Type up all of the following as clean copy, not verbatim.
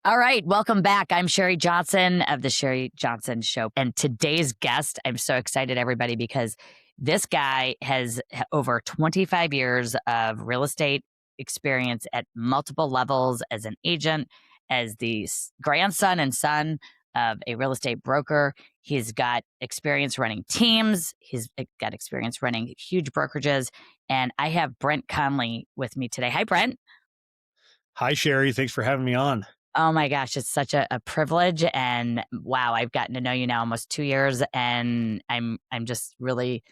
All right, welcome back. I'm Sherri Johnson of the Sherri Johnson Show. And today's guest, I'm so excited, everybody, because this guy has over 25 years of real estate experience at multiple levels as an agent, as the grandson and son of a real estate broker. He's got experience running teams, he's got experience running huge brokerages. And I have Brent Conley with me today. Hi, Brent. Hi, Sherri. Thanks for having me on. Oh my gosh, it's such a privilege. And wow, I've gotten to know you now almost 2 years. And I'm just really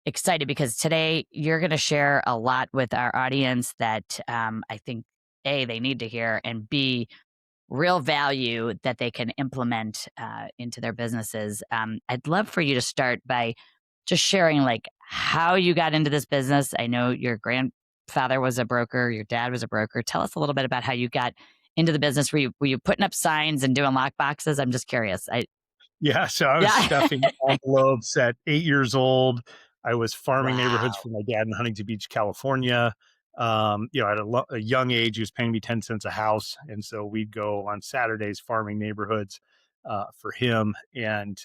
excited because today you're going to share a lot with our audience that I think A, they need to hear, and B, real value that they can implement into their businesses. I'd love for you to start by just sharing like how you got into this business. I know your grandfather was a broker, your dad was a broker. Tell us a little bit about how you got into the business. Were you putting up signs and doing lock boxes? I'm just curious. Yeah, so I was Yeah. stuffing envelopes at 8 years old. I was farming neighborhoods Wow. for my dad in Huntington Beach, California. At a young age, he was paying me 10 cents a house, and so we'd go on Saturdays farming neighborhoods for him, and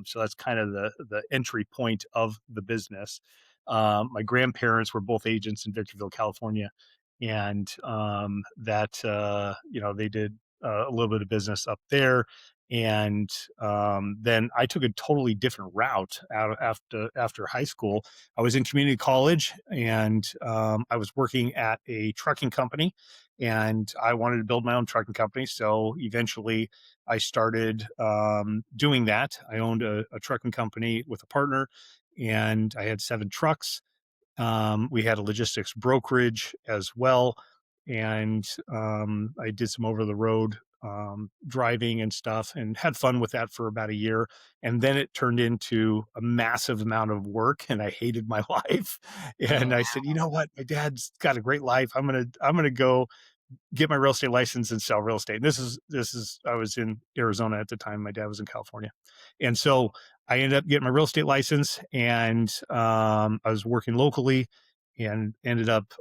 so that's kind of the entry point of the business. My grandparents were both agents in Victorville, California, and they did a little bit of business up there. And then I took a totally different route after high school. I was in community college, and I was working at a trucking company, and I wanted to build my own trucking company. So eventually, I started doing that. I owned a trucking company with a partner, and I had 7 trucks. We had a logistics brokerage as well, and I did some over the road driving and stuff, and had fun with that for about a year. And then it turned into a massive amount of work, and I hated my life. Oh, And I said, you know what, my dad's got a great life. I'm gonna go get my real estate license and sell real estate. And this is I was in Arizona at the time. My dad was in California. And so I ended up getting my real estate license, and I was working locally, and ended up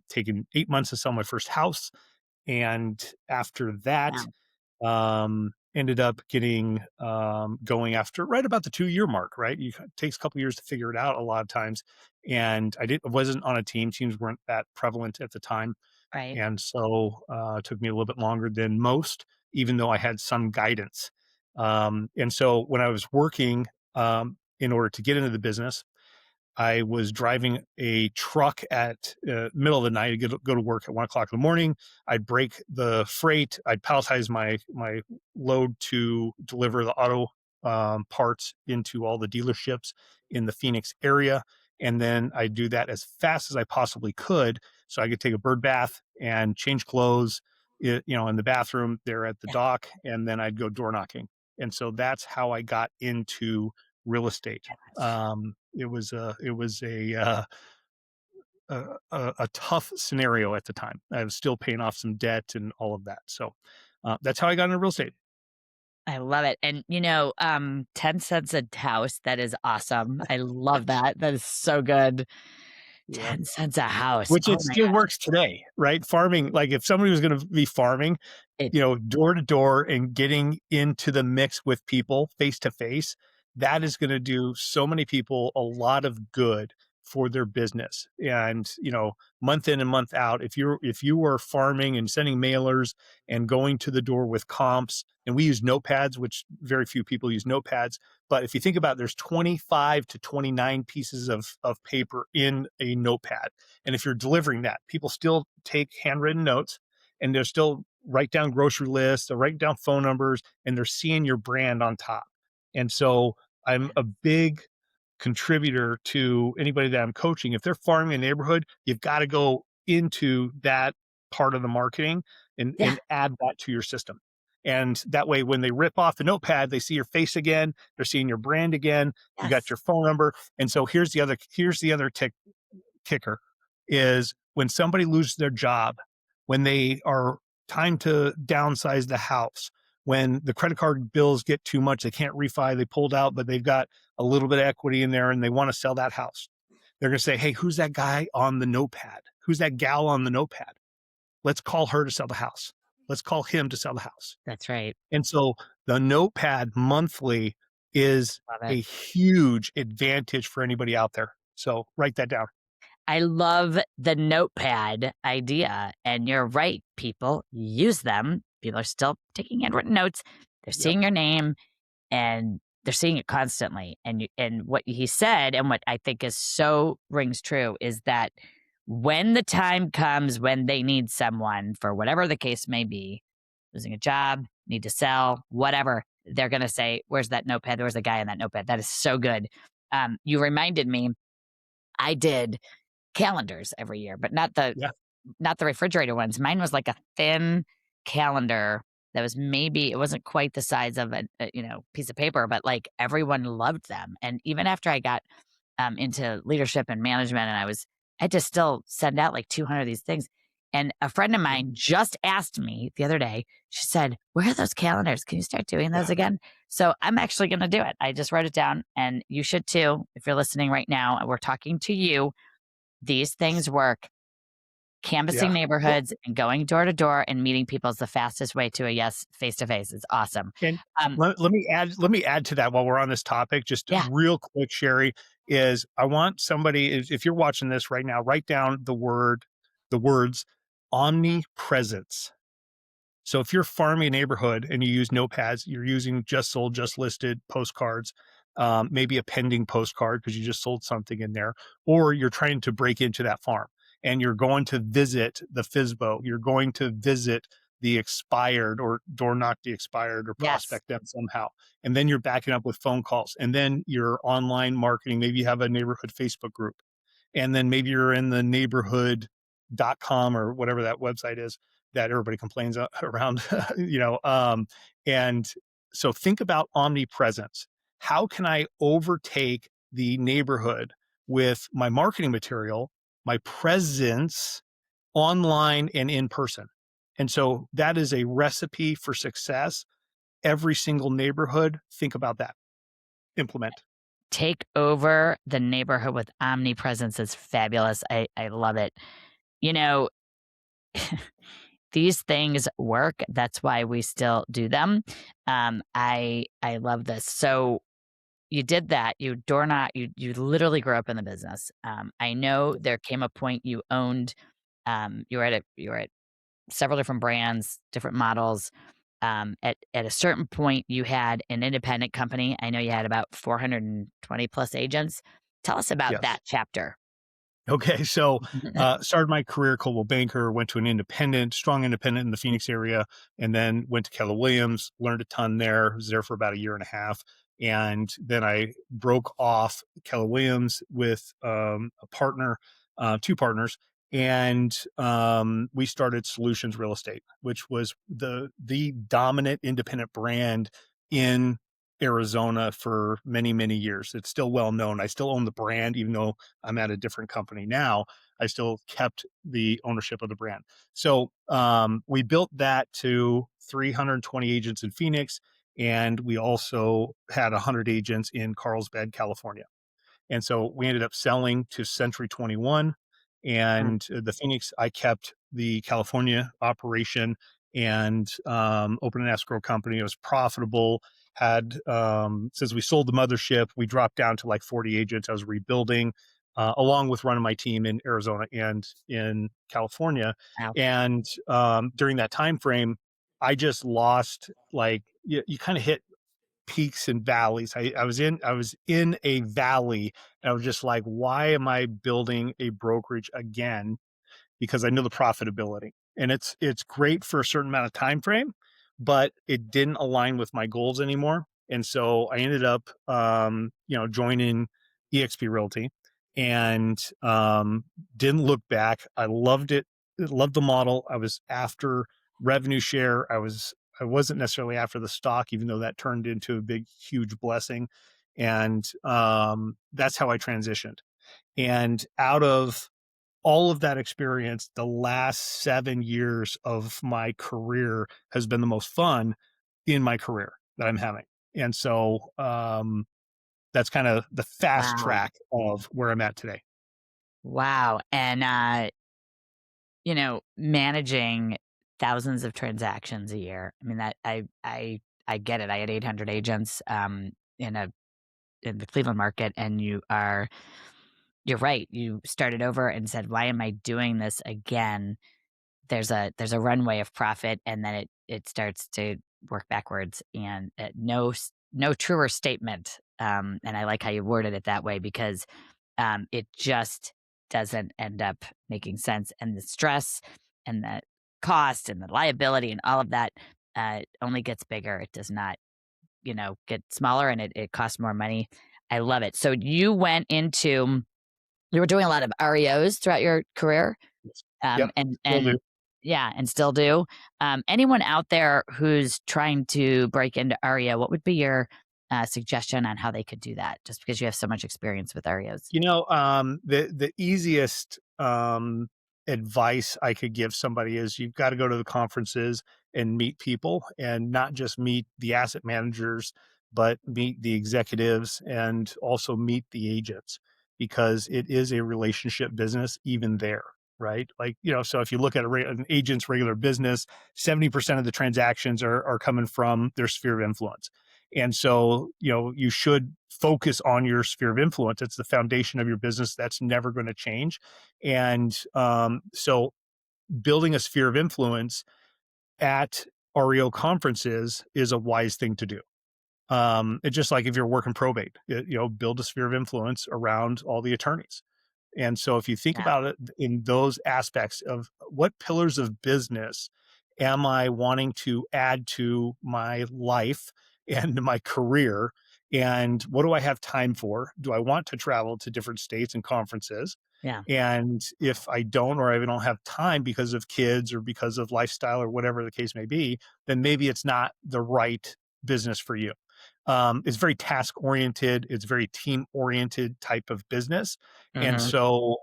taking 8 months to sell my first house. And after that, wow. ended up getting going after right about the 2 year mark, right? It takes a couple years to figure it out a lot of times. And I wasn't on a team. Teams weren't that prevalent at the time. Right. And so it took me a little bit longer than most, even though I had some guidance. And so when I was working in order to get into the business, I was driving a truck at middle of the night. I'd go to work at 1 o'clock in the morning. I'd break the freight. I'd palletize my load to deliver the auto parts into all the dealerships in the Phoenix area. And then I'd do that as fast as I possibly could, so I could take a bird bath and change clothes, in the bathroom there at the Yeah. dock, and then I'd go door knocking. And so that's how I got into real estate. It was a tough scenario at the time. I was still paying off some debt and all of that. So that's how I got into real estate. I love it. And 10 cents a house, that is awesome. I love that. That is so good. Yeah. 10 cents a house. Which Oh it my still gosh. works today, right? Farming, like if somebody was going to be farming, It door to door and getting into the mix with people face to face, that is going to do so many people a lot of good for their business. And, month in and month out, if you are farming and sending mailers and going to the door with comps, and we use notepads, which very few people use notepads. But if you think about it, there's 25 to 29 pieces of paper in a notepad. And if you're delivering that, people still take handwritten notes, and they're still write down grocery lists, or write down phone numbers, and they're seeing your brand on top. And so I'm a big contributor to anybody that I'm coaching. If they're farming a neighborhood, you've got to go into that part of the marketing and, yeah. and add that to your system. And that way, when they rip off the notepad, they see your face again. They're seeing your brand again. You got Yes. your phone number. And so here's the other kicker is when somebody loses their job, when they are time to downsize the house, when the credit card bills get too much, they can't refi, they pulled out, but they've got a little bit of equity in there and they want to sell that house. They're going to say, hey, who's that guy on the notepad? Who's that gal on the notepad? Let's call her to sell the house. Let's call him to sell the house. That's right. And so the Notepad monthly is Love a it. huge advantage for anybody out there. So write that down. I love the notepad idea. And you're right, people use them. People are still taking handwritten notes. They're Yep. seeing your name and they're seeing it constantly. And what he said, and what I think is so rings true, is that when the time comes when they need someone for whatever the case may be, losing a job, need to sell, whatever, they're going to say, "Where's that notepad? Where's the guy in that notepad?" That is so good. You reminded me, I did calendars every year, but Yeah. not the refrigerator ones. Mine was like a thin calendar that was, maybe it wasn't quite the size of a piece of paper, but like everyone loved them. And even after I got into leadership and management, and I had to still send out like 200 of these things. And a friend of Yeah. mine just asked me the other day. She said, "Where are those calendars? Can you start doing those Yeah. again?" So I'm actually going to do it. I just wrote it down, and you should too. If you're listening right now, and we're talking to you, these things work. Canvassing Yeah. Well, neighborhoods and going door to door and meeting people is the fastest way to a yes face to face. It's awesome. and Um, let me add to that while we're on this topic, just yeah, real quick, Sherry, is I want somebody, if you're watching this right now, write down the words omnipresence. So if you're farming a neighborhood and you use notepads, you're using just sold, just listed postcards, maybe a pending postcard because you just sold something in there, or you're trying to break into that farm and you're going to visit the FISBO, you're going to visit the expired or door knock the expired or yes, prospect them somehow. And then you're backing up with phone calls and then your online marketing. Maybe you have a neighborhood Facebook group and then maybe you're in the neighborhood.com or whatever that website is that everybody complains around, and so think about omnipresence. How can I overtake the neighborhood with my marketing material, my presence online and in person? And so that is a recipe for success. Every single neighborhood, think about that. Implement. take over the neighborhood with omnipresence is fabulous. I love it. You know, these things work. That's why we still do them. I love this. So you did that. You door knock. You literally grew up in the business. I know there came a point you owned. You were at several different brands, different models. At a certain point, you had an independent company. I know you had about 420 plus agents. Tell us about Yes. that chapter. Okay, so started my career Coldwell Banker, went to an independent, strong independent in the Phoenix area, and then went to Keller Williams, learned a ton there, was there for about a year and a half. And then I broke off Keller Williams with a partner, two partners, and we started Solutions Real Estate, which was the dominant independent brand in Arizona for many, many years. It's still well known. I still own the brand, even though I'm at a different company now. I still kept the ownership of the brand. So we built that to 320 agents in Phoenix, and we also had 100 agents in Carlsbad, California. And so we ended up selling to Century 21 Mm, and the Phoenix. I kept the California operation and opened an escrow company. It was profitable. Had since we sold the mothership, we dropped down to like 40 agents. I was rebuilding, along with running my team in Arizona and in California. wow. And during that time frame, I just lost like you kind of hit peaks and valleys. I was in a valley and I was just like, why am I building a brokerage again? Because I know the profitability. And it's great for a certain amount of time frame, but it didn't align with my goals anymore. And so I ended up joining EXP Realty and didn't look back. I loved it, loved the model. I was after revenue share. I wasn't necessarily after the stock, even though that turned into a big, huge blessing. And that's how I transitioned. And out of all of that experience, the last 7 years of my career has been the most fun in my career that I'm having. And so, that's kinda the fast Wow. track of where I'm at today. Wow. And, managing. thousands of transactions a year. I mean, that I get it. I had 800 agents in a in the Cleveland market, and you're right. You started over and said, "Why am I doing this again?" There's a runway of profit, and then it starts to work backwards, and no truer statement. And I like how you worded it that way because it just doesn't end up making sense, and the stress and the cost and the liability and all of that only gets bigger. It does not, get smaller, and it costs more money. I love it. So you were doing a lot of REOs throughout your career, Yep, will do. and yeah, and still do. Anyone out there who's trying to break into REO, what would be your suggestion on how they could do that? Just because you have so much experience with REOs. The easiest advice I could give somebody is you've got to go to the conferences and meet people, and not just meet the asset managers, but meet the executives and also meet the agents, because it is a relationship business even there. Right. Like, so if you look at an agent's regular business, 70% of the transactions are coming from their sphere of influence. And so, you should focus on your sphere of influence. It's the foundation of your business. That's never going to change. And so building a sphere of influence at REO conferences is a wise thing to do. It's just like if you're working probate, build a sphere of influence around all the attorneys. And so if you think Yeah, about it in those aspects of what pillars of business am I wanting to add to my life and my career, and what do I have time for? Do I want to travel to different states and conferences? yeah, And if I don't, or I don't have time because of kids or because of lifestyle or whatever the case may be, then maybe it's not the right business for you. It's very task oriented. It's very team oriented type of business. And hmm, so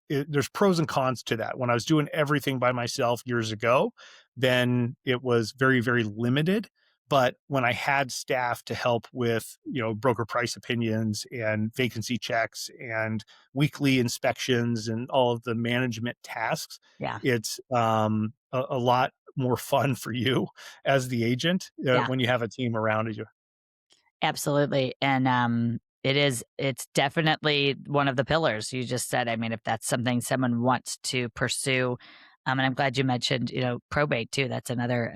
there's pros and cons to that. When I was doing everything by myself years ago, then it was very, very limited. But when I had staff to help with, broker price opinions and vacancy checks and weekly inspections and all of the management tasks, yeah, it's a lot more fun for you as the agent yeah, when you have a team around you. absolutely. And it's definitely one of the pillars you just said. I mean, if that's something someone wants to pursue, and I'm glad you mentioned, probate too. That's another.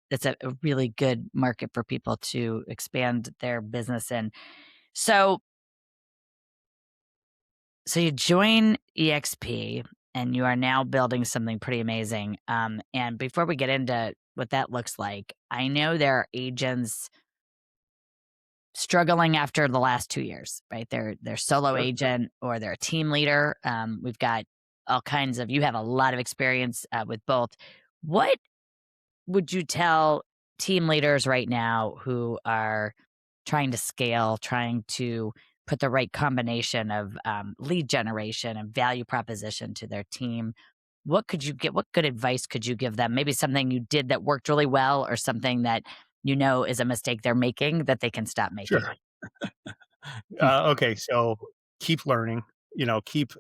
It's a really good market for people to expand their business in. So, so you join EXP, and you are now building something pretty amazing. And before we get into what that looks like, I know there are agents struggling after the last 2 years, right? They're solo Sure. agent or they're a team leader. We've got all kinds of. You have a lot of experience with both. What would you tell team leaders right now who are trying to scale, trying to put the right combination of lead generation and value proposition to their team? What could you get? What good advice could you give them? Maybe something you did that worked really well, or something that is a mistake they're making that they can stop making. Sure. Okay, so keep learning, keep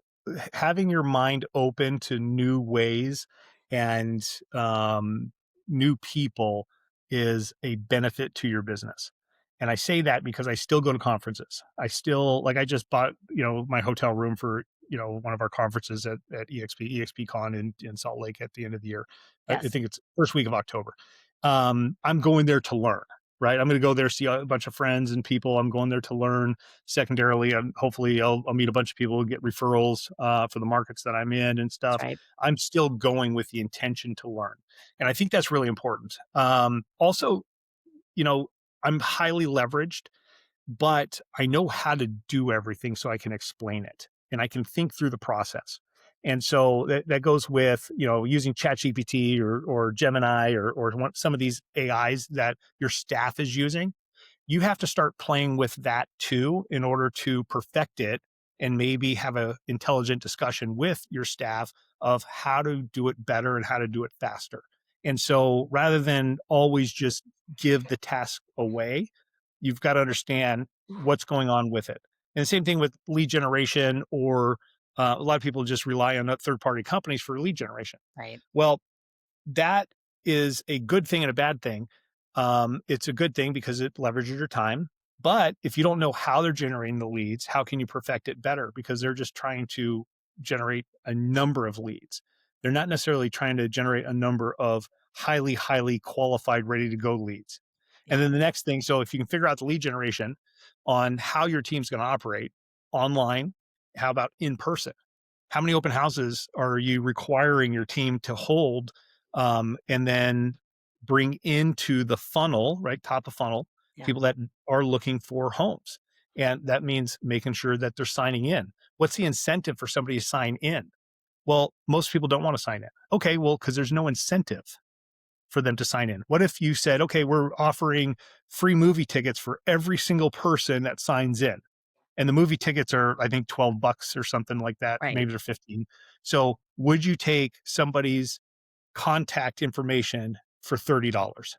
having your mind open to new ways and new people is a benefit to your business. And I say that because I still go to conferences. I still like I just bought, my hotel room for, one of our conferences at EXP Con in Salt Lake at the end of the year. I Yes, think it's first week of October. I'm going there to learn, right? I'm going to go there, see a bunch of friends and people. I'm going there to learn. Secondarily, hopefully I'll meet a bunch of people, get referrals for the markets that I'm in and that's stuff. right. I'm still going with the intention to learn, and I think that's really important. Also, you know, I'm highly leveraged, but I know how to do everything, so I can explain it and I can think through the process. And so that goes with, using ChatGPT or Gemini or some of these AIs that your staff is using. You have to start playing with that too in order to perfect it, and maybe have a intelligent discussion with your staff of how to do it better and how to do it faster. And so rather than always just give the task away, you've got to understand what's going on with it. And the same thing with lead generation, or a lot of people just rely on third party companies for lead generation. Right. Well, that is a good thing and a bad thing. It's a good thing because it leverages your time. But if you don't know how they're generating the leads, how can you perfect it better? Because they're just trying to generate a number of leads. They're not necessarily trying to generate a number of highly, highly qualified, ready to go leads. And Yeah. then the next thing, so if you can figure out the lead generation on how your team's going to operate online, how about in person? How many open houses are you requiring your team to hold, and then bring into the funnel, right? Top of funnel, Yeah. people that are looking for homes. And that means making sure that they're signing in. What's the incentive for somebody to sign in? Well, most people don't want to sign in. Okay, well, because there's no incentive for them to sign in. What if you said, okay, we're offering free movie tickets for every single person that signs in? And the movie tickets are, I think, $12 or something like that. Right. Maybe they're 15. So would you take somebody's contact information for $30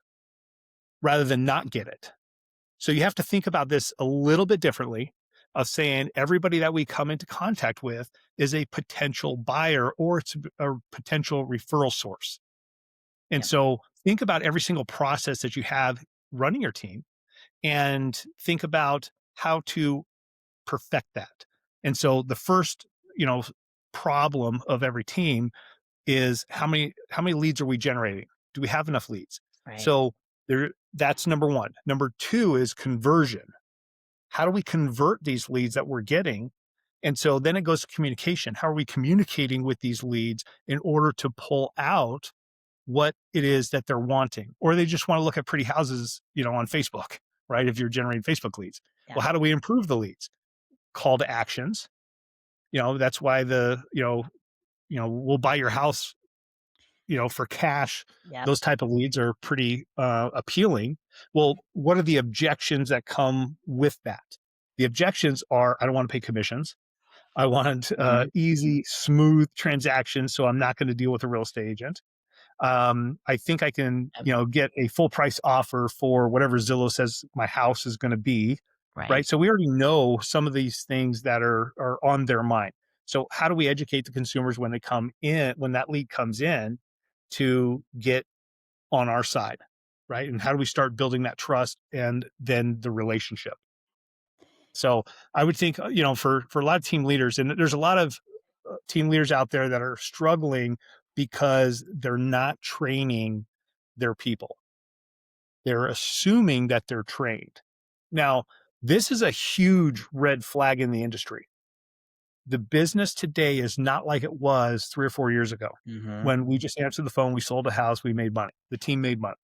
rather than not get it? So you have to think about this a little bit differently of saying everybody that we come into contact with is a potential buyer or it's a potential referral source. And Yeah. so think about every single process that you have running your team and think about how to perfect that. And so the first, you know, problem of every team is how many leads are we generating? Do we have enough leads? Right. So there that's number 1. Number 2 is conversion. How do we convert these leads that we're getting? And so then it goes to communication. How are we communicating with these leads in order to pull out what it is that they're wanting? Or they just want to look at pretty houses, on Facebook, right? If you're generating Facebook leads. Yeah. Well, how do we improve the leads? Call to actions. That's why we'll buy your house, for cash. Yep. Those type of leads are pretty appealing. Well, what are the objections that come with that? The objections are, I don't want to pay commissions. I want Mhm. easy, smooth transactions, so I'm not going to deal with a real estate agent. I think I can, Yep. get a full price offer for whatever Zillow says my house is going to be, Right. right? So we already know some of these things that are on their mind. So how do we educate the consumers when they come in, when that lead comes in, to get on our side, right? And how do we start building that trust and then the relationship? So I would think, for a lot of team leaders, and there's a lot of team leaders out there that are struggling because they're not training their people. They're assuming that they're trained. Now, this is a huge red flag in the industry. The business today is not like it was 3 or 4 years ago Mhm. when we just answered the phone, we sold a house, we made money. The team made money,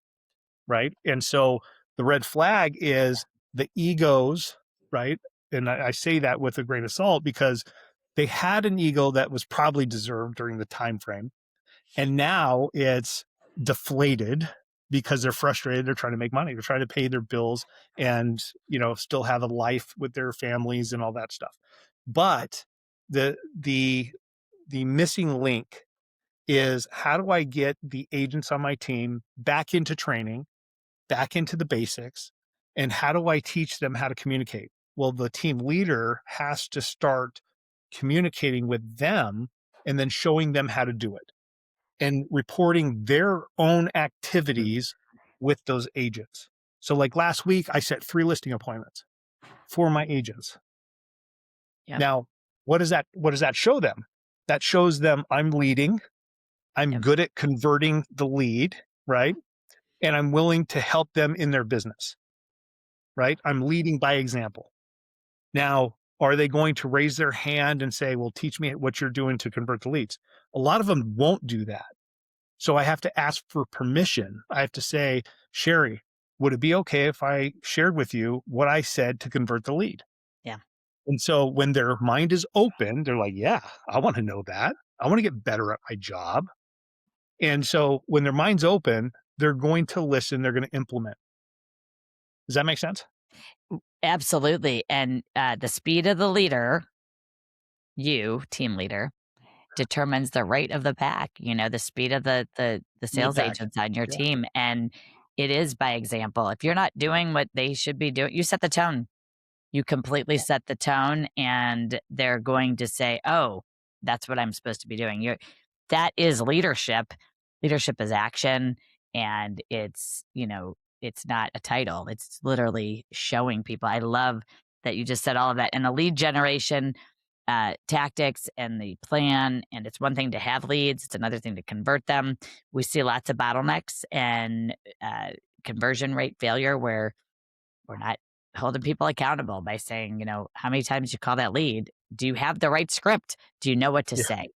right? And so the red flag is the egos, right? And I say that with a grain of salt because they had an ego that was probably deserved during the time frame, and now it's deflated because they're frustrated. They're trying to make money. They're trying to pay their bills and still have a life with their families and all that stuff. But the the the missing link is how do I get the agents on my team back into training, back into the basics, and how do I teach them how to communicate? Well, the team leader has to start communicating with them and then showing them how to do it and reporting their own Mm. activities with those agents. So, like last week, I set 3 listing appointments for my agents. Yep. Now, what does that show them? That shows them I'm leading, I'm Yep. good at converting the lead, right? And I'm willing to help them in their business, right? I'm leading by example. Now, are they going to raise their hand and say, "Well, teach me what you're doing to convert the leads"? A lot of them won't do that. So I have to ask for permission. I have to say, "Sherri, would it be okay if I shared with you what I said to convert the lead?" Yeah. And so when their mind is open, they're like, "Yeah, I want to know that. I want to get better at my job." And so when their mind's open, they're going to listen, they're going to implement. Does that make sense? Absolutely. And the speed of the leader, you, team leader, determines the rate of the pack, the speed of the The sales pack. agents on your Yeah. team. And it is by example. If you're not doing what they should be doing, you set the tone. You completely set the tone and they're going to say, "Oh, that's what I'm supposed to be doing." That is leadership leadership is action, and it's not a title. It's literally showing people. I love that you just said all of that. And the lead generation tactics and the plan. And it's one thing to have leads, it's another thing to convert them. We see lots of bottlenecks and uh, conversion rate failure where we're not holding people accountable by saying, how many times you call that lead? Do you have the right script? Do you know what to Yeah. say?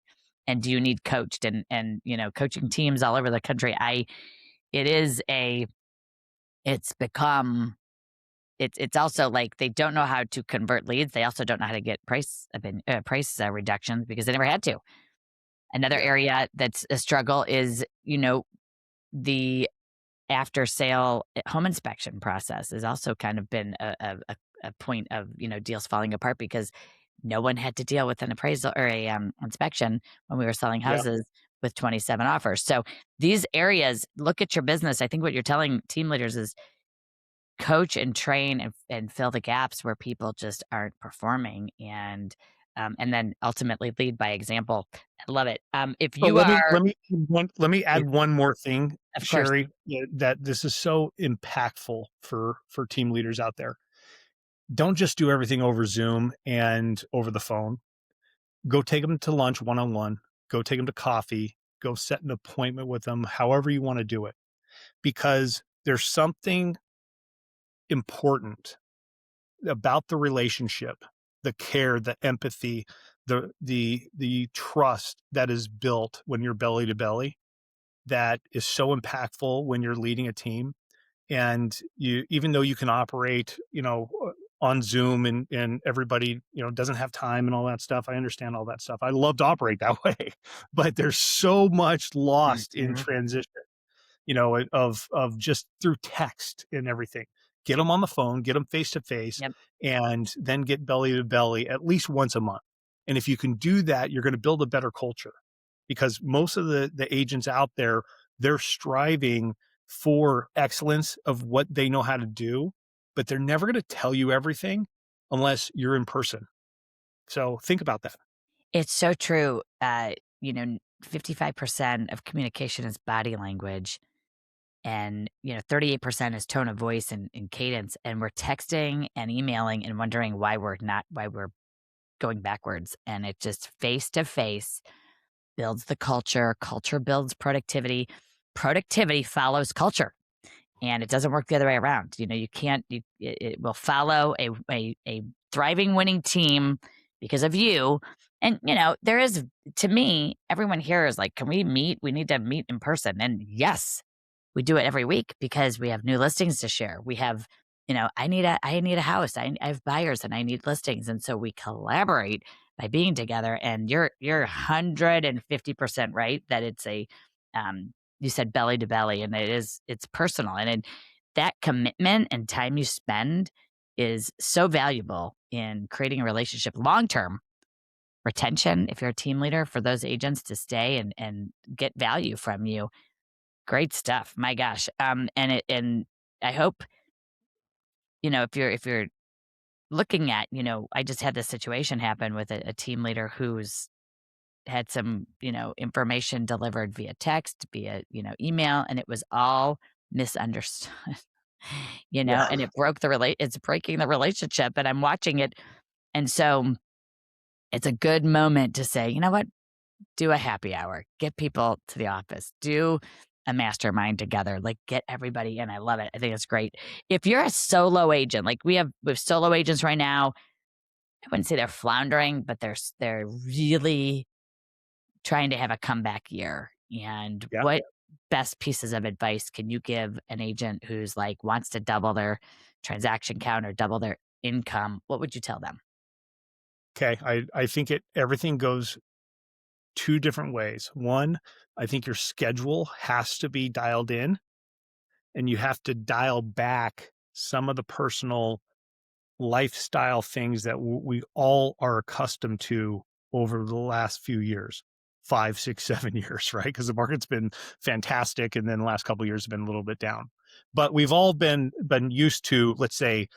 And do you need coached? And coaching teams all over the country. It is a it's become it's also like they don't know how to convert leads. They also don't know how to get price reductions because they never had to. Another Yeah. area that's a struggle is, the after sale home inspection process has also kind of been a point of, deals falling apart because no one had to deal with an appraisal or a inspection when we were selling Yeah. houses with 27 offers. So these areas, look at your business. I think what you're telling team leaders is coach and train and fill the gaps where people just aren't performing and then ultimately lead by example. I love it. If But you are, let me please, add one more thing, of course, Sherry, that this is so impactful for team leaders out there. Don't just do everything over Zoom and over the phone. Go take them to lunch one on one. Go take them to coffee. Go set an appointment with them, however you want to do it, because there's something important about the relationship, the care, the empathy, the trust that is built when you're belly to belly that is so impactful when you're leading a team. And you, even though you can operate, on Zoom and everybody, doesn't have time and all that stuff. I understand all that stuff. I love to operate that way, but there's so much lost in Mhm. transition, of just through text and everything. Get them on the phone, get them face to face, Yep. and then get belly to belly at least once a month. And if you can do that, you're going to build a better culture because most of the agents out there, they're striving for excellence of what they know how to do, but they're never going to tell you everything unless you're in person. So think about that. It's so true. 55% of communication is body language, and 38% is tone of voice and cadence. And we're texting and emailing and wondering why we're going backwards. And it just face to face builds the culture. Culture builds productivity. Productivity follows culture. And it doesn't work the other way around. You can't. It will follow a thriving, winning team because of you. And there is, to me, everyone here is like, can we meet? We need to meet in person. And yes, we do it every week because we have new listings to share. We have, I need a house. I have buyers and I need listings, and so we collaborate by being together. And you're 150% right that it's a you said belly to belly, and it's personal, that commitment and time you spend is so valuable in creating a relationship long term retention. If you're a team leader, for those agents to stay and get value from you, great stuff. My gosh. And I hope, if you're looking at, I just had this situation happen with a team leader who's had some, information delivered via text, via, email, and it was all misunderstood. Yeah. And it's breaking the relationship, and I'm watching it. And so it's a good moment to say, you know what? Do a happy hour, get people to the office, do a mastermind together, like get everybody in. I love it. I think it's great. If you're a solo agent, like we have solo agents right now, I wouldn't say they're floundering, but they're really trying to have a comeback year. And Yeah. what best pieces of advice can you give an agent who's like wants to double their transaction count or double their income? What would you tell them? Okay. I think everything goes two different ways. One, I think your schedule has to be dialed in and you have to dial back some of the personal lifestyle things that we all are accustomed to over the last few years, 5, 6, 7 years, right? Because the market's been fantastic, and then the last couple of years have been a little bit down. But we've all been used to, let's say,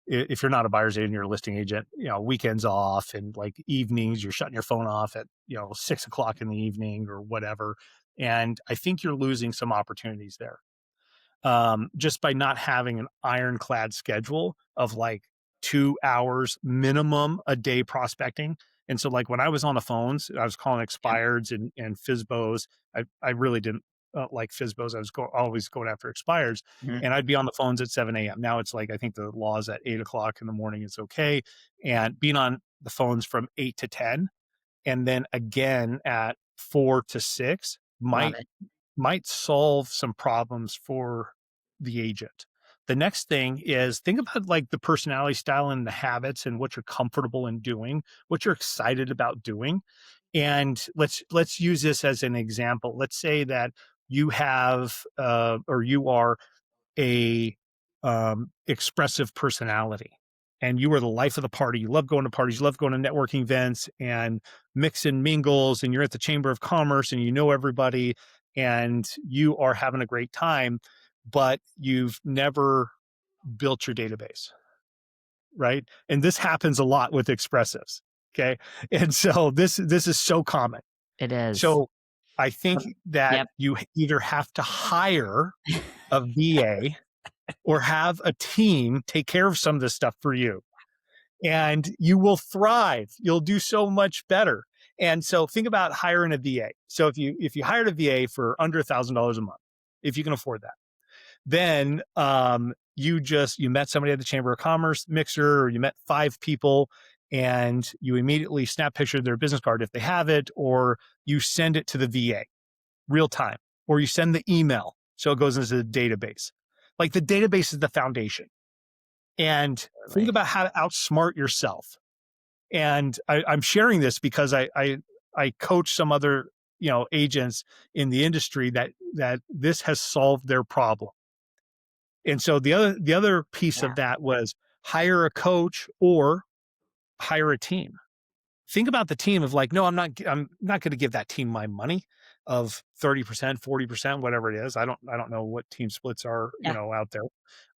if you're not a buyer's agent, you're a listing agent, weekends off and like evenings, you're shutting your phone off at 6 o'clock in the evening or whatever. And I think you're losing some opportunities there, just by not having an ironclad schedule of like 2 hours minimum a day prospecting. And so, like when I was on the phones, I was calling Yep. expireds and FISBOs. I really didn't like FISBOs. I was always going after expires, Mhm. and I'd be on the phones at 7 a.m. Now it's like I think the law is at 8 o'clock in the morning is okay, and being on the phones from 8 to 10, and then again at 4 to 6 Love might it. solve some problems for the agent. The next thing is think about like the personality style and the habits and what you're comfortable in doing, what you're excited about doing. And let's use this as an example. Let's say that you have or you are a expressive personality and you are the life of the party. You love going to parties, you love going to networking events and mix and mingles, and you're at the Chamber of Commerce and you know everybody and you are having a great time, but you've never built your database, right? And this happens a lot with expressives. Okay. And so this is so common. It is. So I think that Yep. you either have to hire a VA or have a team take care of some of this stuff for you, and you will thrive. You'll do so much better. And so think about hiring a VA. So if you hired a VA for under $1,000 a month, if you can afford that, then you met somebody at the Chamber of Commerce mixer, or you met 5 people, and you immediately snap picture of their business card if they have it, or you send it to the VA real time, or you send the email so it goes into the database. Like the database is the foundation. And think Totally. about how to outsmart yourself. And I'm sharing this because I coach some other agents in the industry that this has solved their problem. And so the other piece Yeah. of that was hire a coach or hire a team. Think about the team of like, no, I'm not going to give that team my money of 30%, 40%, whatever it is. I don't know what team splits are, Yeah. out there.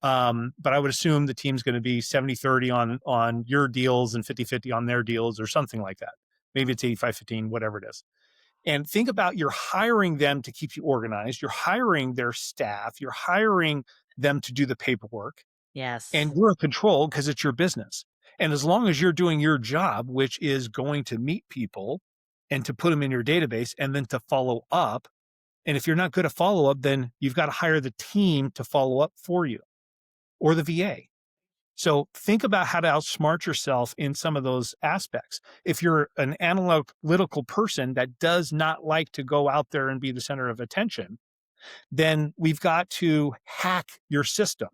But I would assume the team's going to be 70-30 on your deals and 50-50 on their deals or something like that. Maybe it's 85-15, whatever it is. And think about you're hiring them to keep you organized. You're hiring their staff. You're hiring them to do the paperwork, and Yes. you're in control because it's your business. And as long as you're doing your job, which is going to meet people and to put them in your database and then to follow up. And if you're not good at follow up, then you've got to hire the team to follow up for you or the VA. So think about how to outsmart yourself in some of those aspects. If you're an analytical person that does not like to go out there and be the center of attention, then we've got to hack your system.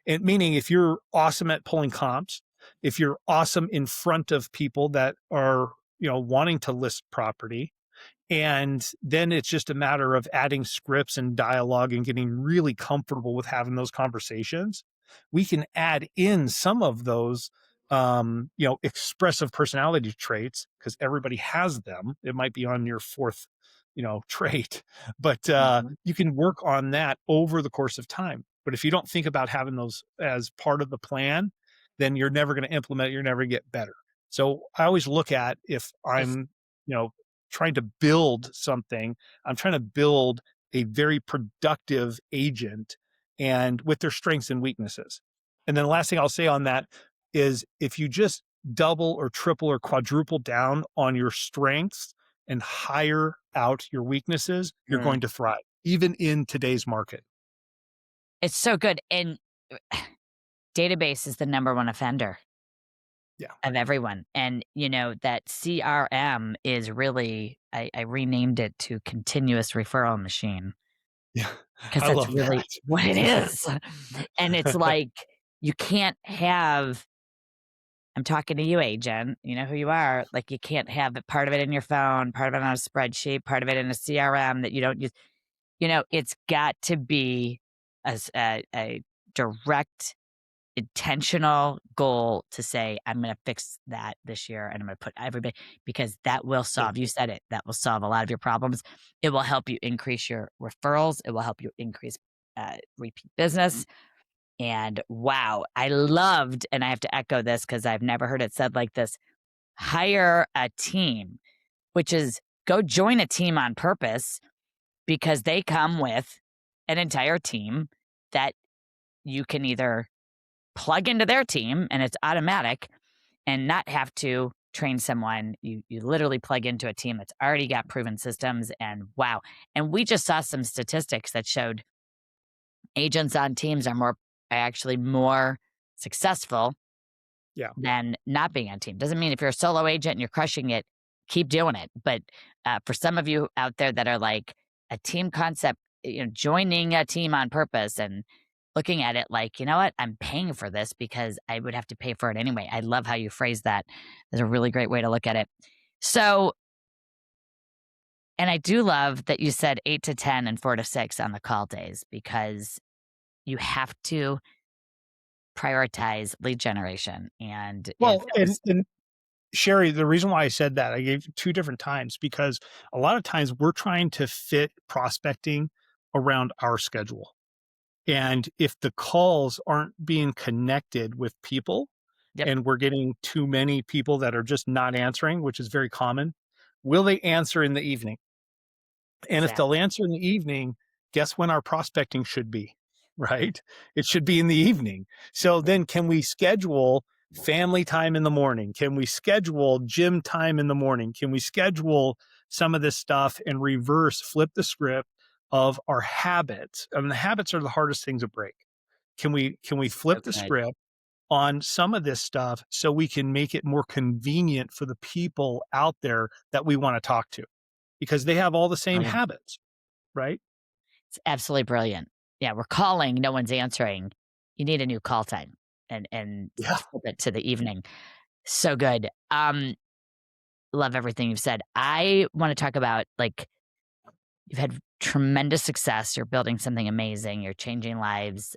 And meaning if you're awesome at pulling comps, if you're awesome in front of people that are, wanting to list property, and then it's just a matter of adding scripts and dialogue and getting really comfortable with having those conversations. We can add in some of those, expressive personality traits because everybody has them. It might be on your fourth, trait, but Mhm. you can work on that over the course of time. But if you don't think about having those as part of the plan, then you're never going to implement it. You're never going to get better. So I always look at if Just I'm, you know, trying to build something. I'm trying to build a very productive agent and with their strengths and weaknesses. And then the last thing I'll say on that is if you just double or triple or quadruple down on your strengths and hire out your weaknesses, you're mm, going to thrive, even in today's market. it's so good. And database is the number one offender Yeah. of everyone. And, that CRM is really, I renamed it to continuous referral machine Yeah. because I that's love really what it is. And it's that. like, you can't have, I'm talking to you, agent, you know who you are. Like, you can't have it, part of it in your phone, part of it on a spreadsheet, part of it in a CRM that you don't use. It's got to be a direct intentional goal to say, I'm going to fix that this year and I'm going to put everybody, because that will solve, you said it, that will solve a lot of your problems. It will help you increase your referrals. It will help you increase repeat business. And wow, I loved, and I have to echo this because I've never heard it said like this, hire a team, which is go join a team on purpose. because they come with an entire team that you can either plug into their team and it's automatic and not have to train someone. You literally plug into a team that's already got proven systems, and wow. And we just saw some statistics that showed agents on teams are actually more successful Yeah. than not being on team. Doesn't mean if you're a solo agent and you're crushing it, keep doing it. But for some of you out there that are like a team concept, joining a team on purpose and looking at it like, you know what, I'm paying for this because I would have to pay for it anyway. I love how you phrase that. That's a really great way to look at it. So, and I do love that you said 8 to 10 and 4 to 6 on the call days, because you have to prioritize lead generation. And if Well, it was, and Sherri, the reason why I said that, I gave 2 different times because a lot of times we're trying to fit prospecting around our schedule. And if the calls aren't being connected with people yep, and we're getting too many people that are just not answering, which is very common, will they answer in the evening? And if they'll exactly. answer in the evening, guess when our prospecting should be, right? It should be in the evening. So then can we schedule family time in the morning? Can we schedule gym time in the morning? Can we schedule some of this stuff and flip the script of our habits? I mean, the habits are the hardest thing to break. Can we So flip the good. script on some of this stuff so we can make it more convenient for the people out there that we want to talk to? Because they have all the same Brilliant. habits, right? It's absolutely brilliant. Yeah, we're calling, no one's answering. You need a new call time and Yeah. flip it to the evening. So good. Love everything you've said. I want to talk about, like, you've had tremendous success. You're building something amazing. You're changing lives.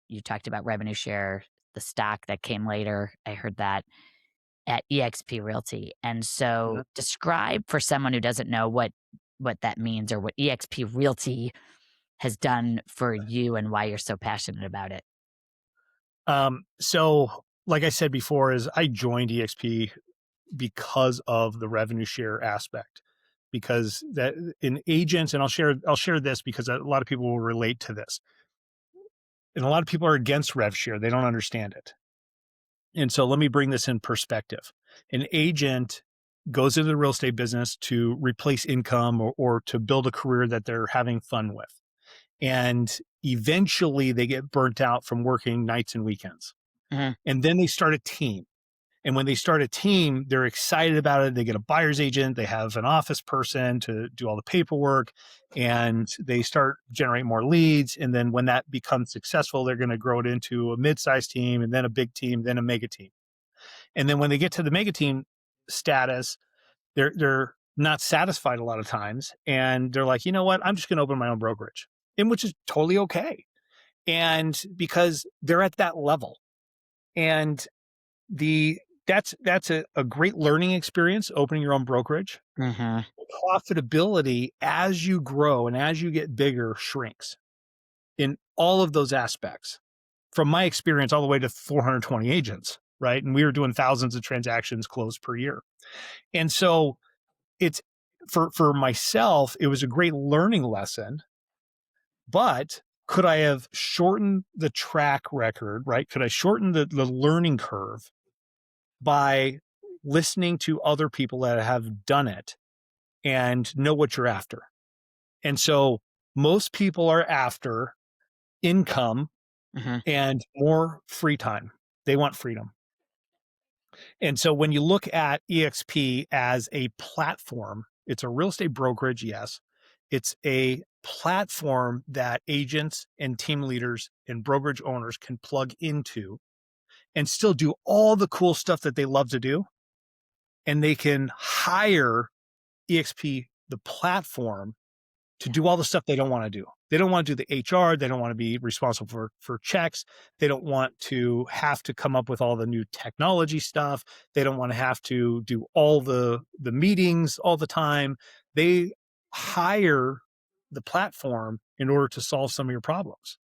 You talked about revenue share, the stock that came later. I heard that at EXP Realty. And so Mhm. describe for someone who doesn't know what that means or what EXP Realty has done for you and why you're so passionate about it. So like I said before, is I joined EXP because of the revenue share aspect. Because that in agents, and I'll share this because a lot of people will relate to this. And a lot of people are against rev share. They don't understand it. And so let me bring this in perspective. An agent goes into the real estate business to replace income or to build a career that they're having fun with. And eventually they get burnt out from working nights and weekends. Mhm. And then they start a team. And when they start a team, they're excited about it. They get a buyer's agent, they have an office person to do all the paperwork, and they start generating more leads. And then when that becomes successful, they're going to grow it into a mid-sized team and then a big team, then a mega team. And then when they get to the mega team status, they're not satisfied a lot of times. And they're like, you know what? I'm just going to open my own brokerage. And which is totally okay. And because they're at that level. And the that's a great learning experience, opening your own brokerage. Mhm. Profitability as you grow and as you get bigger shrinks in all of those aspects. From my experience, all the way to 420 agents, right? And we were doing thousands of transactions closed per year. And so it's for myself, it was a great learning lesson. But could I have shortened the track record, right? Could I shorten the learning curve by listening to other people that have done it and know what you're after? And so most people are after income Mhm. and more free time. They want freedom. And so when you look at EXP as a platform, it's a real estate brokerage, yes. It's a platform that agents and team leaders and brokerage owners can plug into and still do all the cool stuff that they love to do. And they can hire EXP, the platform, to Yeah. do all the stuff they don't want to do. They don't want to do the HR. They don't want to be responsible for checks. They don't want to have to come up with all the new technology stuff. They don't want to have to do all the meetings all the time. They hire the platform in order to solve some of your problems.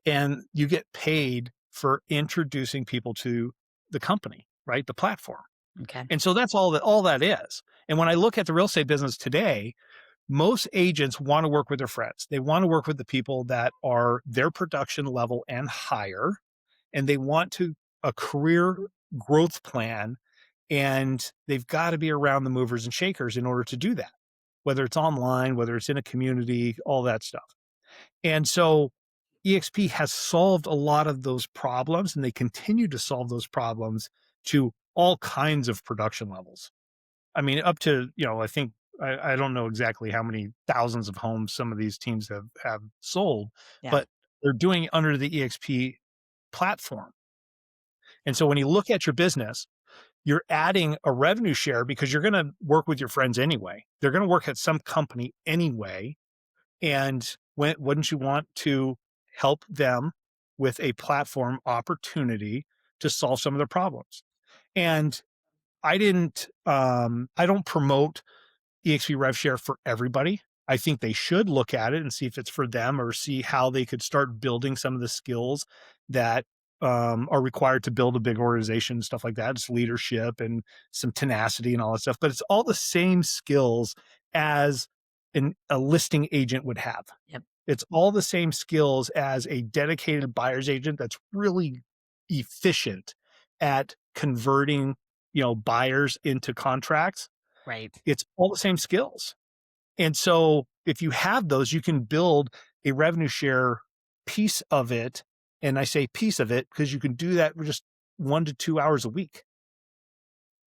And you get paid for introducing people to the company, right? The platform. Okay. And so that's all that is. And when I look at the real estate business today, most agents want to work with their friends. They want to work with the people that are their production level and higher, and they want to a career growth plan, and they've got to be around the movers and shakers in order to do that, whether it's online, whether it's in a community, all that stuff. And so EXP has solved a lot of those problems, and they continue to solve those problems to all kinds of production levels. I mean, up to, I think I don't know exactly how many thousands of homes some of these teams have sold, Yeah. but they're doing it under the EXP platform. And so when you look at your business, you're adding a revenue share because you're going to work with your friends anyway. They're going to work at some company anyway. And wouldn't you want to help them with a platform opportunity to solve some of their problems? And I don't promote EXP rev share for everybody. I think they should look at it and see if it's for them, or see how they could start building some of the skills that are required to build a big organization, stuff like that. It's leadership and some tenacity and all that stuff, but it's all the same skills as a listing agent would have. Yep. It's all the same skills as a dedicated buyer's agent that's really efficient at converting, buyers into contracts. Right. It's all the same skills. And so if you have those, you can build a revenue share piece of it. And I say piece of it because you can do that for just 1 to 2 hours a week.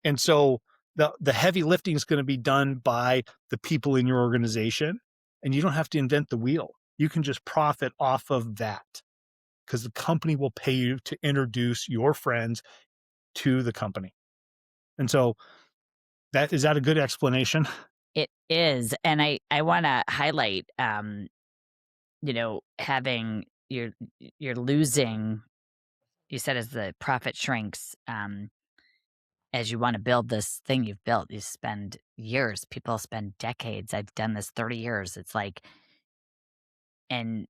And so the heavy lifting is going to be done by the people in your organization, and you don't have to invent the wheel. You can just profit off of that because the company will pay you to introduce your friends to the company. And so is that a good explanation? It is. And I want to highlight, having you're losing, you said, as the profit shrinks, as you want to build this thing you've built, you spend years, people spend decades. I've done this 30 years. It's like, and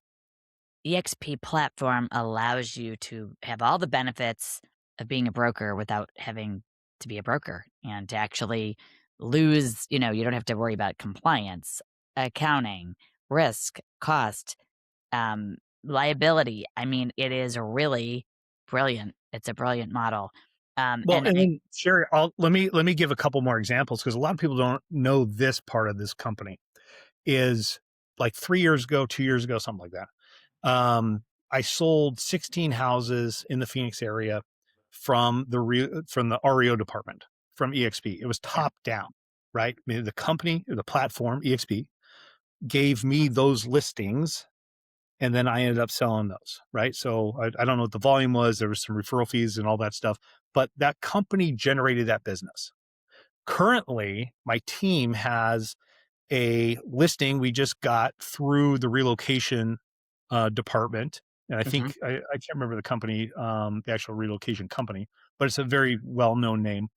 EXP platform allows you to have all the benefits of being a broker without having to be a broker, and to actually lose, you don't have to worry about compliance, accounting, risk, cost, liability. I mean, it is really brilliant. It's a brilliant model. Well, And and I, then Sherry, let me give a couple more examples because a lot of people don't know this part of this company. Is like 3 years ago, 2 years ago, something like that. I sold 16 houses in the Phoenix area from from the REO department from EXP. It was yeah, top down, right? I mean, the company, the platform, EXP, gave me those listings, and then I ended up selling those, right? So I don't know what the volume was. There was some referral fees and all that stuff, but that company generated that business. Currently, my team has a listing we just got through the relocation department. And I hmm, think I can't remember the company, the actual relocation company, but it's a very well-known name,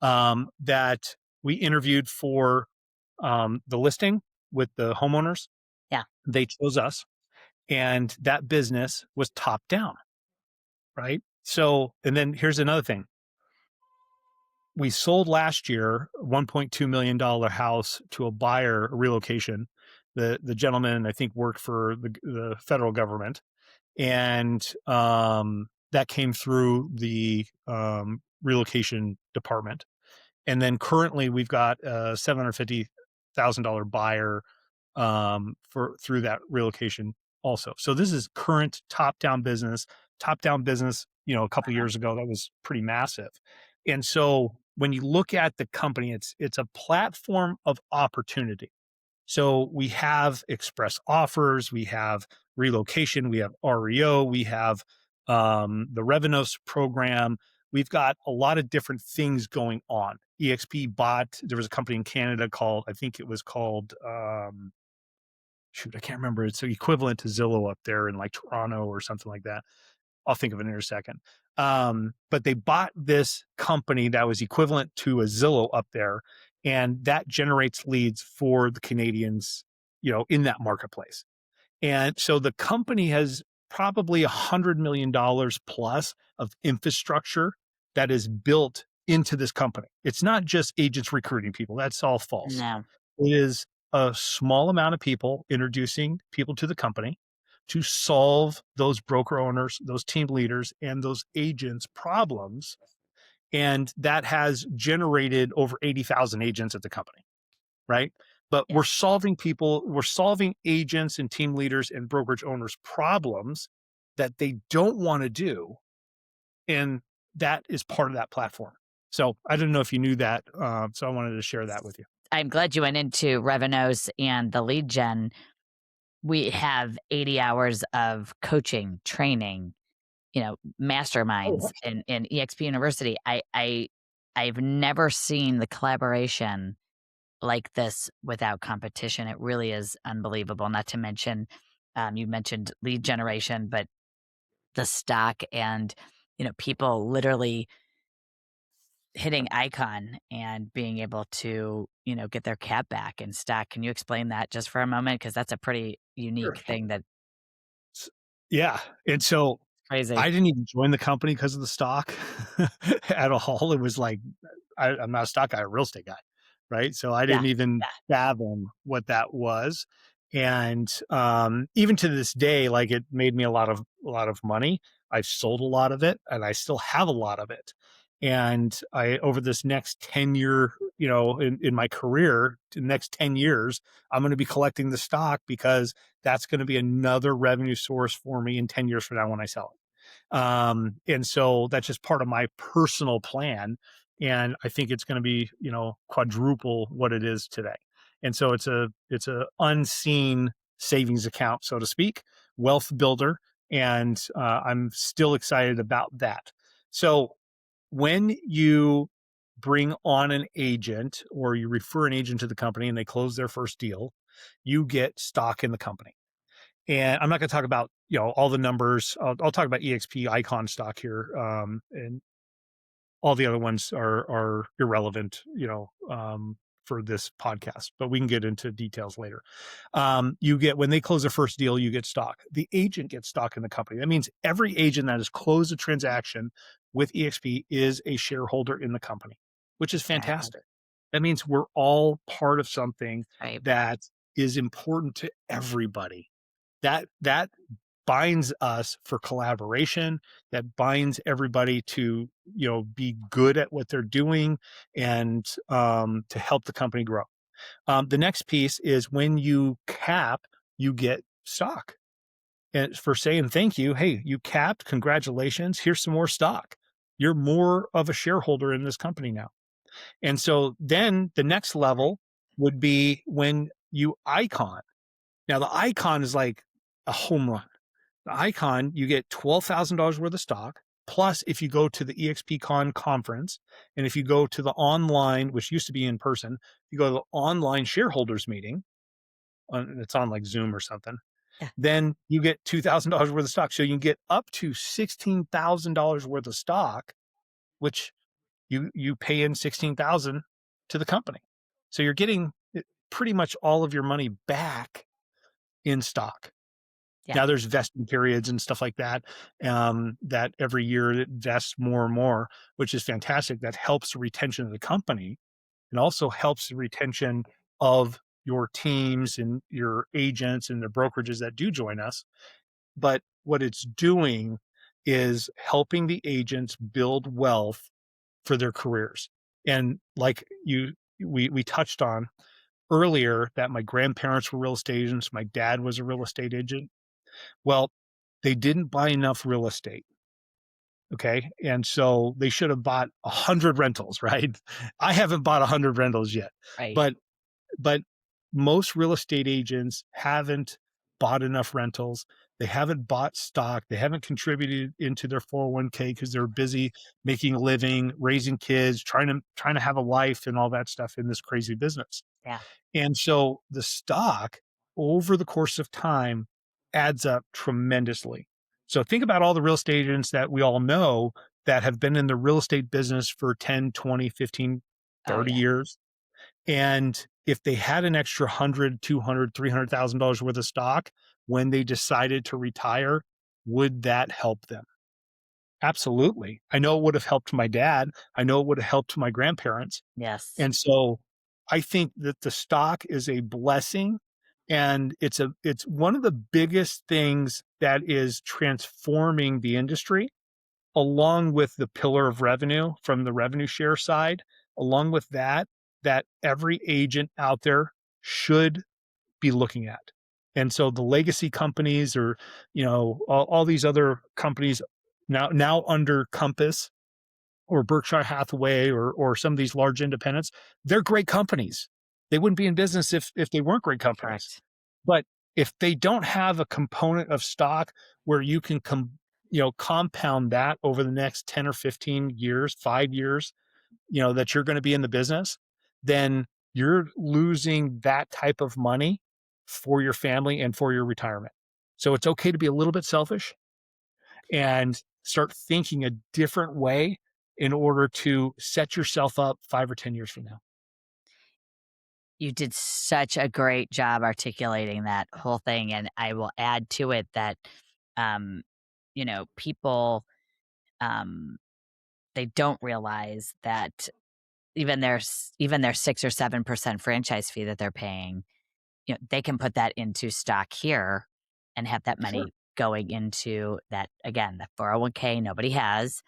that we interviewed for the listing with the homeowners. yeah, They chose us, and that business was top down, right? So, and then here's another thing. We sold last year a $1.2 million house to a buyer, a relocation. The gentleman, I think, worked for the federal government, and that came through the relocation department. And then currently we've got a $750,000 buyer for through that relocation also. So this is current top down business. Top down business, a couple wow, years ago, that was pretty massive. And so when you look at the company, it's a platform of opportunity. So we have express offers, we have relocation, we have REO, we have the Revenos program. We've got a lot of different things going on. EXP bought, there was a company in Canada called, I think it was called, shoot, I can't remember. It's equivalent to Zillow up there in like Toronto or something like that. I'll think of it in a second. But they bought this company that was equivalent to a Zillow up there, and that generates leads for the Canadians, in that marketplace. And so the company has probably $100 million plus of infrastructure that is built into this company. It's not just agents recruiting people. That's all false. no, It is a small amount of people introducing people to the company to solve those broker owners, those team leaders, and those agents' problems. And that has generated over 80,000 agents at the company, right? But Yeah. we're solving agents and team leaders and brokerage owners' problems that they don't want to do. And that is part of that platform. So I didn't know if you knew that. So I wanted to share that with you. I'm glad you went into Revenues and the lead gen. We have 80 hours of coaching, training, Oh, masterminds in EXP University. I've never seen the collaboration like this without competition. It really is unbelievable. Not to mention, you mentioned lead generation, but the stock and people literally hitting icon and being able to get their cap back in stock. Can you explain that just for a moment? Because that's a pretty sure. unique thing. That's S Yeah, and so crazy. I didn't even join the company because of the stock at all. It was like I'm not a stock guy, I'm a real estate guy, right? So I Yeah, didn't even yeah, fathom what that was, and, even to this day, like, it made me a lot of money. I've sold a lot of it, and I still have a lot of it, and I over this next 10-year, in my career, the next 10 years, I'm gonna be collecting the stock because that's gonna be another revenue source for me in 10 years from now when I sell it. And so that's just part of my personal plan. And I think it's going to be, quadruple what it is today. And so it's a unseen savings account, so to speak, wealth builder. And I'm still excited about that. So when you bring on an agent or you refer an agent to the company and they close their first deal, you get stock in the company. And I'm not going to talk about all the numbers. I'll talk about EXP icon stock here, and all the other ones are irrelevant, for this podcast. But we can get into details later. You get when they close their first deal, you get stock. The agent gets stock in the company. That means every agent that has closed a transaction with EXP is a shareholder in the company, which is very good. fantastic. That means we're all part of something Right. that is important to everybody that binds us for collaboration, that binds everybody to be good at what they're doing and to help the company grow. The next piece is when you cap, you get stock, and it's for saying thank you. Hey, you capped, congratulations, here's some more stock. You're more of a shareholder in this company now. And so then the next level would be when you icon. Now the icon is like a home run. The icon, you get $12,000 worth of stock. Plus, if you go to the EXPCon conference, and if you go to the online, which used to be in person, you go to the online shareholders meeting, it's on like Zoom or something, Yeah, then you get $2,000 worth of stock. So you can get up to $16,000 worth of stock, which you pay in 16,000 to the company. So you're getting pretty much all of your money back in stock. yeah, Now there's vesting periods and stuff like that, that every year it vests more and more, which is fantastic. That helps the retention of the company and also helps the retention of your teams and your agents and the brokerages that do join us. But what it's doing is helping the agents build wealth for their careers. And like we touched on earlier that my grandparents were real estate agents, my dad was a real estate agent. Well, they didn't buy enough real estate. Okay. And so they should have bought 100 rentals, right? I haven't bought 100 rentals yet, right. but, but most real estate agents haven't bought enough rentals. They haven't bought stock. They haven't contributed into their 401k because they're busy making a living, raising kids, trying to have a life and all that stuff in this crazy business. Yeah. And so the stock over the course of time adds up tremendously. So think about all the real estate agents that we all know that have been in the real estate business for 10, 20, 15, Oh, 30 yeah. years. And if they had an extra 100, 200, $300,000 worth of stock when they decided to retire, would that help them? Absolutely. I know it would have helped my dad. I know it would have helped my grandparents. Yes. And so I think that the stock is a blessing, and it's one of the biggest things that is transforming the industry, along with the pillar of revenue from the revenue share side, along with that, that every agent out there should be looking at. And so the legacy companies, or, all these other companies now under Compass or Berkshire Hathaway, or some of these large independents, they're great companies. They wouldn't be in business if they weren't great companies. Correct. But if they don't have a component of stock where you can compound that over the next 10 or 15 years, 5 years, that you're going to be in the business, then you're losing that type of money for your family and for your retirement. So it's okay to be a little bit selfish and start thinking a different way in order to set yourself up 5 or 10 years from now. You did such a great job articulating that whole thing, and I will add to it that, um, people, um, they don't realize that even their 6 or 7% franchise fee that they're paying, they can put that into stock here and have that Sure. money going into that, again, the 401k nobody has.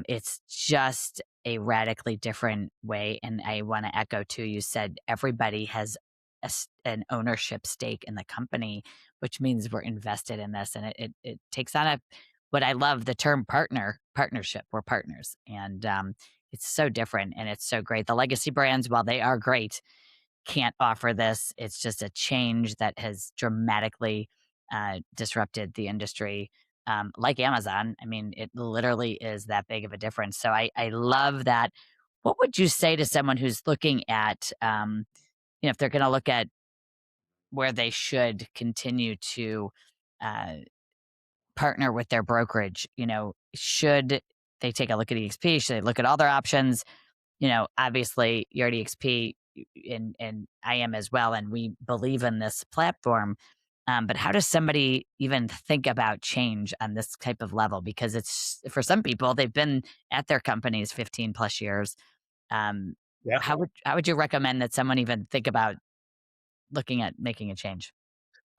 It's just a radically different way. And I want to echo too, you said everybody has an ownership stake in the company, which means we're invested in this. And it takes on what I love the term partnership. We're partners. And it's so different and it's so great. The legacy brands, while they are great, can't offer this. It's just a change that has dramatically disrupted the industry. Like Amazon, I mean, it literally is that big of a difference. So I love that. What would you say to someone who's looking at, if they're going to look at where they should continue to uh, partner with their brokerage? Should they take a look at EXP? Should they look at all their options? Obviously you're at EXP and I am as well, and we believe in this platform. But how does somebody even think about change on this type of level? Because it's for some people, they've been at their companies 15 plus years. Um, Yeah. how would you recommend that someone even think about looking at making a change?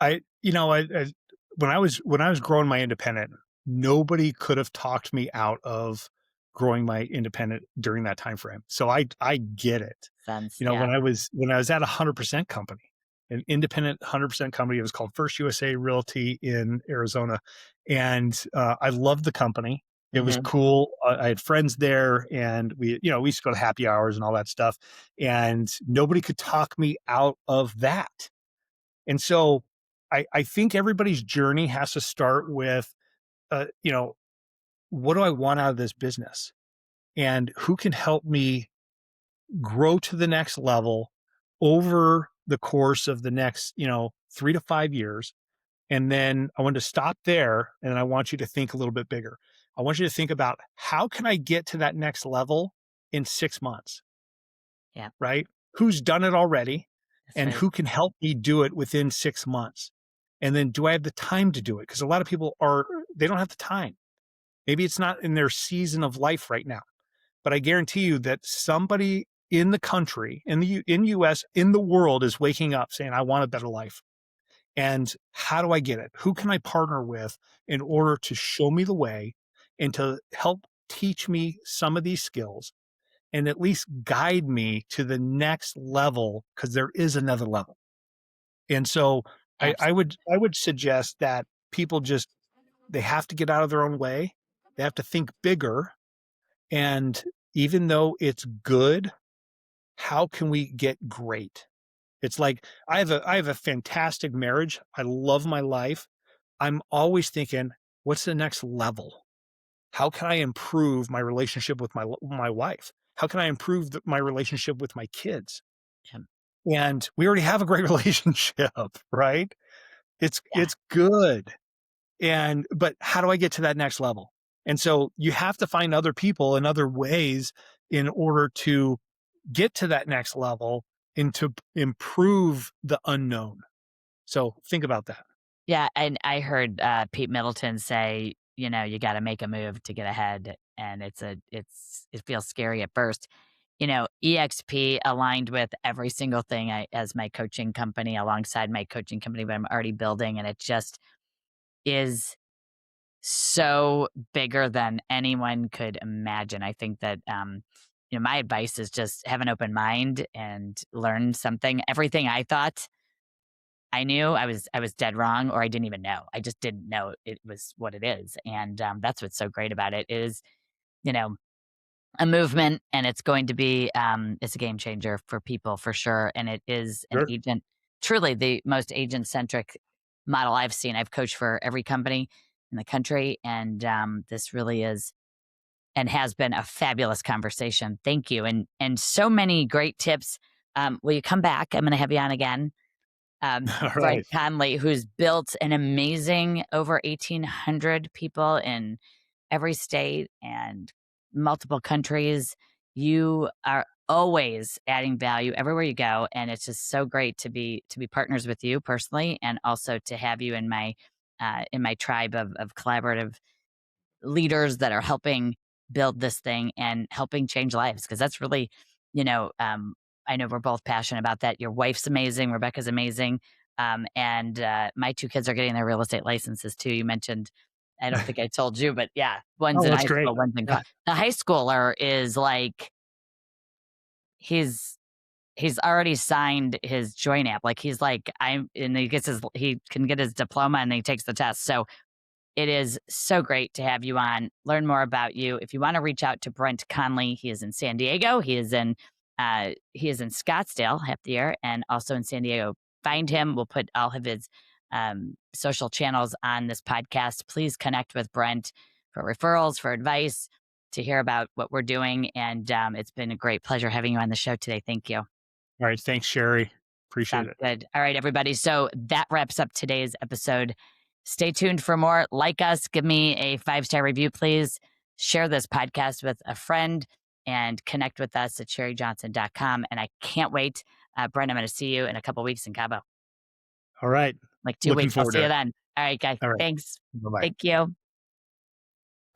I you know, I when I was growing my independent, nobody could have talked me out of growing my independent during that time frame. So I get it. Sense, When yeah. I was at a 100% company, an independent 100% company, it was called First USA Realty in Arizona, and I loved the company. It was Hmm. cool. I had friends there, and we used to go to happy hours and all that stuff, and nobody could talk me out of that. And so I think everybody's journey has to start with, uh, you know, what do I want out of this business? And who can help me grow to the next level over the course of the next, 3 to 5 years? And then I want to stop there. And I want you to think a little bit bigger. I want you to think about, how can I get to that next level in 6 months? Yeah, Right? Who's done it already, that's and right. who can help me do it within 6 months? And then, do I have the time to do it? Because a lot of people they don't have the time. Maybe it's not in their season of life right now, but I guarantee you that somebody in the country, in US, in the world, is waking up saying, "I want a better life." And how do I get it? Who can I partner with in order to show me the way and to help teach me some of these skills and at least guide me to the next level, because there is another level. And so I would suggest that people just, they have to get out of their own way. They have to think bigger. And even though it's good, how can we get great? It's like, I have a fantastic marriage. I love my life. I'm always thinking, what's the next level? How can I improve my relationship with my wife? How can I improve my relationship with my kids? Yeah. And we already have a great relationship, right? It's Yeah. it's good. But how do I get to that next level? And so you have to find other people and other ways in order to get to that next level and to improve the unknown. So think about that. Yeah, and I heard, Pete Middleton say, you gotta make a move to get ahead, and it feels scary at first. EXP aligned with every single thing as my coaching company alongside my coaching company that I'm already building. And it just is so bigger than anyone could imagine. I think that, my advice is just have an open mind and learn something. Everything I thought I knew, I was dead wrong, or I didn't even know. I just didn't know it was what it is. And that's what's so great about it is, you know, a movement, and it's going to be it's a game changer for people for sure. And it is an Sure. agent, truly the most agent centric model I've seen. I've coached for every company in the country, and this really is and has been a fabulous conversation. Thank you, and so many great tips. Will you come back? I'm going to have you on again. All Brent right. Conley, who's built an amazing over 1,800 people in every state and multiple countries. You are always adding value everywhere you go, and it's just so great to be partners with you personally, and also to have you in my tribe of collaborative leaders that are helping build this thing and helping change lives. Because that's really, you know, um, I know we're both passionate about that. Your wife's amazing, Rebecca's amazing, and my two kids are getting their real estate licenses too. You mentioned, I don't think I told you, but yeah, one's Oh, in that's high great. school, one's in Yeah. college. The high schooler is like he's he's already signed his joint app. Like he's like and he can get his diploma and then he takes the test. So it is so great to have you on, learn more about you. If you want to reach out to Brent Conley, he is in San Diego. He is in Scottsdale half the year and also in San Diego. Find him. We'll put all of his social channels on this podcast. Please connect with Brent for referrals, for advice, to hear about what we're doing. And it's been a great pleasure having you on the show today. Thank you. All right. Thanks, Sherry. Appreciate Sounds it. good. All right, everybody. So that wraps up today's episode. Stay tuned for more. Like us, give me a 5-star review, please. Share this podcast with a friend and connect with us at sherryjohnson.com. And I can't wait. Brent, I'm going to see you in a couple weeks in Cabo, All right. like 2 Looking weeks. I'll forward see to you it. then. All right, guys. All right. Thanks. Bye bye. Thank you.